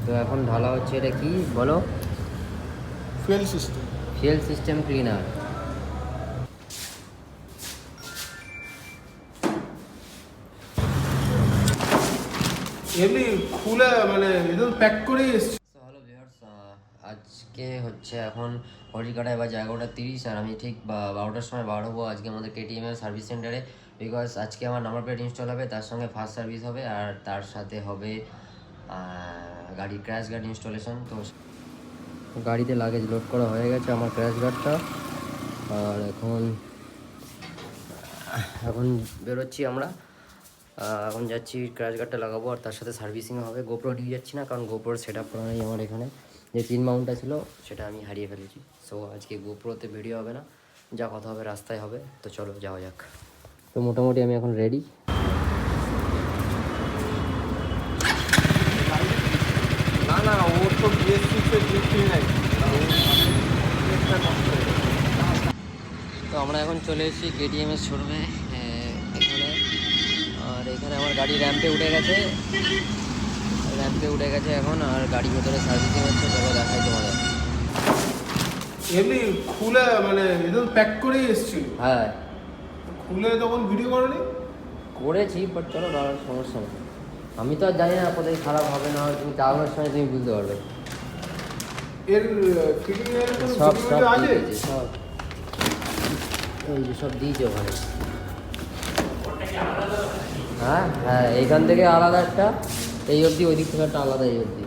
তো এখন ঢালা হচ্ছে, এটা কি বলো? Fuel system. Fuel system cleaner. এমনি খুলে মানে একদম প্যাক করেই এসছে। হ্যালো ভিউয়ার্স, আজকে হচ্ছে এখন ঘড়ির কাটায় বাজে 11:30 আর আমি ঠিক 12টার সময় বার হবো আজকে আমাদের কেটিএম এর সার্ভিস সেন্টারে। বিকজ আজকে আমার নাম্বার প্লেট ইনস্টল হবে, তার সঙ্গে ফার্স্ট সার্ভিস হবে আর তার সাথে হবে গাড়ির ক্র্যাশ গার্ড ইনস্টলেশন। তো গাড়িতে লাগেজ লোড করা হয়ে গেছে আমার ক্র্যাশ গার্ডটা, আর এখন এখন বেরোচ্ছি আমরা। এখন যাচ্ছি ক্র্যাশ গার্ডটা লাগাবো আর তার সাথে সার্ভিসিং হবে। গোপ্রো নিয়ে যাচ্ছি না, কারণ গোপ্রোর সেট আপ করা নেই আমার এখানে। যে পিন মাউন্টটা ছিল সেটা আমি হারিয়ে ফেলেছি, সো আজকে গোপ্রোতে ভিডিও হবে না, যা কথা হবে রাস্তায় হবে। তো চলো যাওয়া যাক। তো মোটামুটি আমি এখন রেডি। না না, ওর তো বিএস6 জিপি নাই। তো আমরা এখন চলে এসেছি কেটিএম এর শোরুমে এখানে। আর এখানে আমার গাড়ি র্যাম্পে উঠে গেছে এখন, আর গাড়ি ভেতরে সার্ভিসিং হচ্ছে। চলো দেখাই তোমাদের। এমনি খুলে মানে একদম প্যাক করেই এসছিল। হ্যাঁ খুলে তখন ভিডিও করনি? করেছি, বাট চলো দাঁড়ার সমস্যা নেই। আমি তো আর জানি না কোথায় খারাপ হবে না হবে, তুমি চালানোর সময় তুমি বুঝতে পারবে। এর ফিটিং এর কোনো সব ভিডিও আছে? দিয়েছে, সব ওই যে সব দিয়েছে ওখানে। হ্যাঁ হ্যাঁ, এইখান থেকে আলাদা একটা, এই অবধি, ওই দিক থেকে একটা আলাদা, এই অবধি।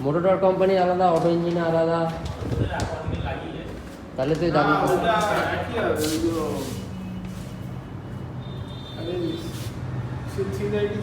মোটরটর কোম্পানি আলাদা, অটো ইঞ্জিন আলাদা। তাহলে তুই দাবি কর। ওটা একই হবে ওইগুলো। আরে সিনসিনাইটি।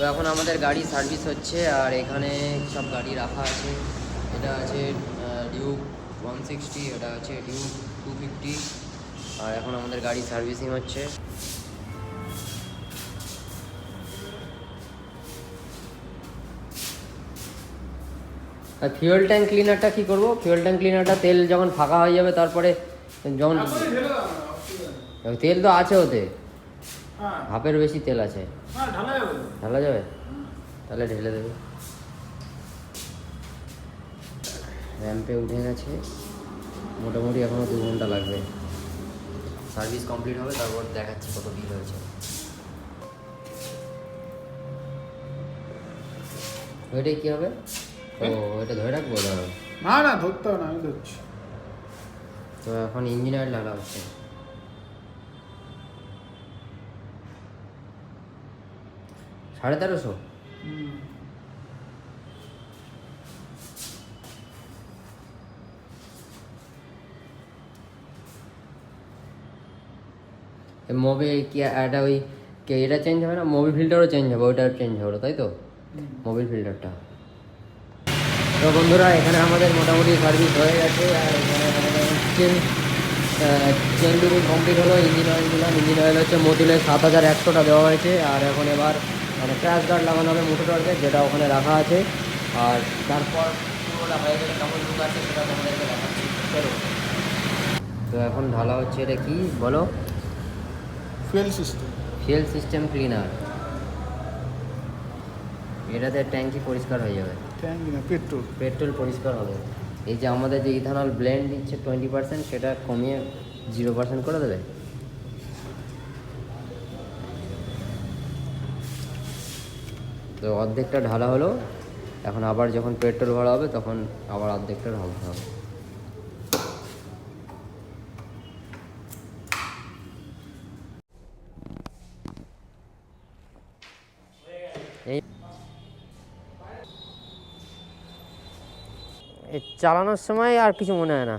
তো এখন আমাদের গাড়ি সার্ভিস হচ্ছে, আর এখানে সব গাড়ি রাখা আছে। এটা আছে ডিউক 160, এটা আছে ডিউক 250। আর এখন আমাদের গাড়ি সার্ভিসিং হচ্ছে। আর ফিউয়েল ট্যাঙ্ক ক্লিনারটা কী করবো? ফিউয়েল ট্যাঙ্ক ক্লিনারটা তেল যখন ফাঁকা হয়ে যাবে, তারপরে যখন তেল তো আছে ওতে, হাফের বেশি তেল আছে। ঢালা যাবে? তাহলে ঢেলে দেবে। র্যাম্পে উঠে গেছে, মোটামুটি এখনও 2 ঘন্টা লাগবে। সার্ভিস কমপ্লিট হবে, তারপর দেখাচ্ছি কত বিল হয়েছে। ওইটাই কী হবে? ও ওইটা ধরে রাখবো? দাঁড়াও। না না, ধরতে হবে না, আমি ধরছি। তো এখন ইঞ্জিন অয়েল ঢালা হচ্ছে। $1350। মোবি কি এটা ওই কে এটা চেঞ্জ হবে না? মোবিল ফিল্টারও চেঞ্জ হবে, ওইটাও চেঞ্জ হবে, তাই তো? মোবিল ফিল্টারটা। তো বন্ধুরা, এখানে আমাদের মোটামুটি সার্ভিস হয়ে গেছে, আর এখানে চেন লুবিং কমপ্লিট হলো। ইঞ্জিন অয়েল দিলাম। ইঞ্জিন অয়েল হচ্ছে মতুলের 7100টা দেওয়া হয়েছে। আর এখন এবার মানে ক্র্যাশ গার্ড লাগানো হবে মোটরটর্কের, যেটা ওখানে রাখা আছে। আর তারপর পুরোটা হয়ে গেলে কেমন লুক আছে সেটা তোমাদেরকে দেখাচ্ছি। চলো। তো এখন ঢালা হচ্ছে, এটা কি বলো? Fuel system. Fuel system cleaner. এটাতে ট্যাঙ্কি পরিষ্কার হয়ে যাবে। ট্যাঙ্কি না, পেট্রোল। পেট্রোল পরিষ্কার হবে। এই যে আমাদের যে ইথানল ব্লেন্ড দিচ্ছে 20%, সেটা কমিয়ে 0% করে দেবে। তো অর্ধেকটা ঢালা হলো, এখন আবার যখন পেট্রোল ভরা হবে তখন আবার অর্ধেকটা ঢালতে হবে। এই চালানোর সময় আর কিছু মনে হয় না।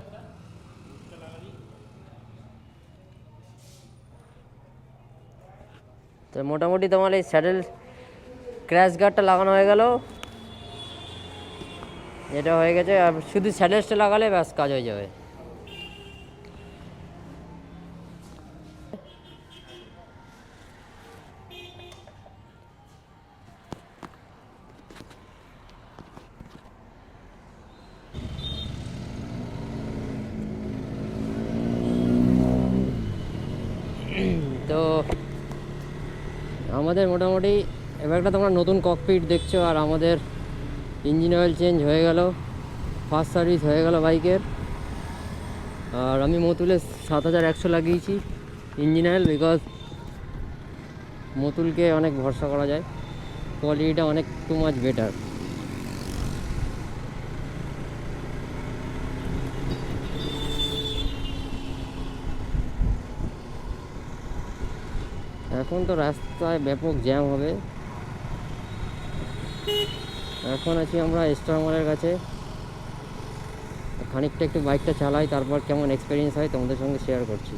তো মোটামুটি তোমার এই স্যাডেল ক্র্যাশ গার্ডটা লাগানো হয়ে গেল। এটা হয়ে গেছে, আর শুধু স্যাডেলসটা লাগালে ব্যাস কাজ হয়ে যাবে। তো আমাদের মোটামুটি এবার একটা তোমরা নতুন ককপিট দেখছো, আর আমাদের ইঞ্জিন অয়েল চেঞ্জ হয়ে গেল, ফার্স্ট সার্ভিস হয়ে গেল বাইকের। আর আমি মতুলে 7100 লাগিয়েছি ইঞ্জিন অয়েল, বিকজ মতুলকে অনেক ভরসা করা যায়, কোয়ালিটিটা অনেক টু মাচ বেটার। এখন তো রাস্তায় ব্যাপক জ্যাম হবে। এখন আছি আমরা স্টার মলের কাছে, খানিকটা একটু বাইকটা চালাই, তারপর কেমন এক্সপিরিয়েন্স হয় তোমাদের সঙ্গে শেয়ার করছি।